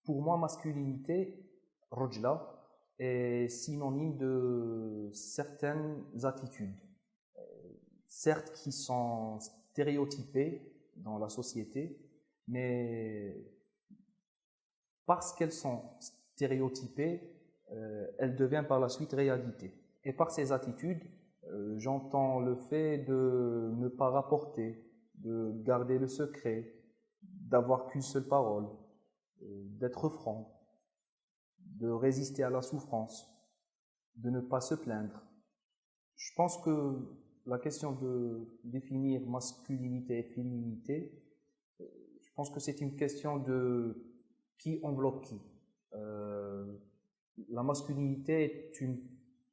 Pour moi, masculinité, rojla, est synonyme de certaines attitudes, certes qui sont stéréotypées dans la société, mais parce qu'elles sont stéréotypées, elles deviennent par la suite réalité. Et par ces attitudes, j'entends le fait de ne pas rapporter, de garder le secret, d'avoir qu'une seule parole, d'être franc, de résister à la souffrance, de ne pas se plaindre. Je pense que la question de définir masculinité et féminité, je pense que c'est une question de qui enveloppe qui. La masculinité est une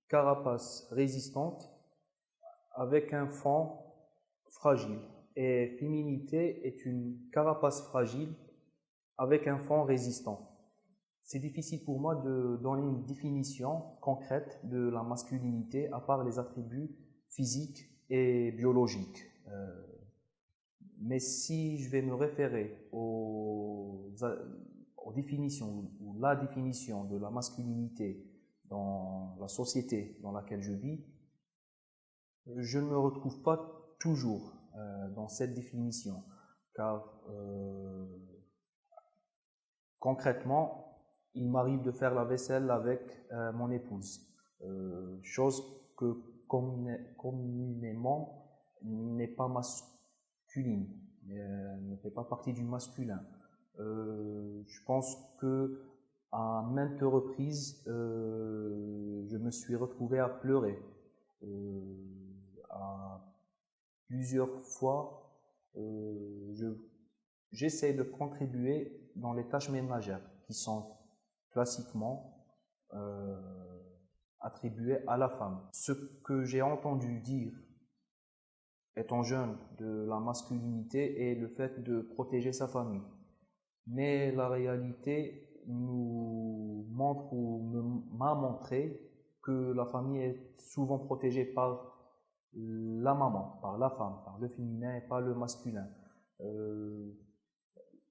carapace résistante avec un fond fragile. Et féminité est une carapace fragile avec un fond résistant. C'est difficile pour moi de donner une définition concrète de la masculinité à part les attributs physiques et biologiques. Mais si je vais me référer aux définitions ou la définition de la masculinité dans la société dans laquelle je vis, je ne me retrouve pas toujours dans cette définition, car concrètement, il m'arrive de faire la vaisselle avec mon épouse, chose que communément n'est pas masculine, ne fait pas partie du masculin. Je pense que à maintes reprises, je me suis retrouvé à pleurer. À plusieurs fois, j'essaie de contribuer dans les tâches ménagères qui sont classiquement attribuées à la femme. Ce que j'ai entendu dire étant jeune de la masculinité est le fait de protéger sa famille. Mais la réalité nous montre ou m'a montré que la famille est souvent protégée par la maman, par la femme, par le féminin et pas le masculin.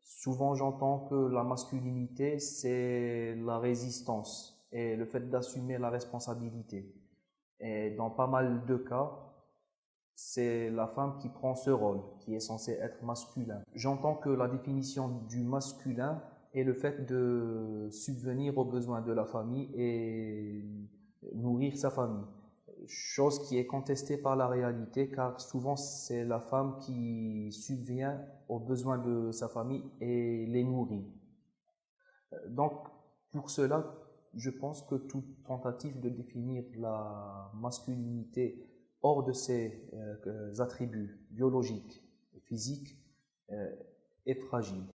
Souvent j'entends que la masculinité c'est la résistance et le fait d'assumer la responsabilité. Et dans pas mal de cas, c'est la femme qui prend ce rôle, qui est censé être masculin. J'entends que la définition du masculin est le fait de subvenir aux besoins de la famille et nourrir sa famille. Chose qui est contestée par la réalité, car souvent c'est la femme qui subvient aux besoins de sa famille et les nourrit. Donc, pour cela, je pense que toute tentative de définir la masculinité hors de ses attributs biologiques et physiques est fragile.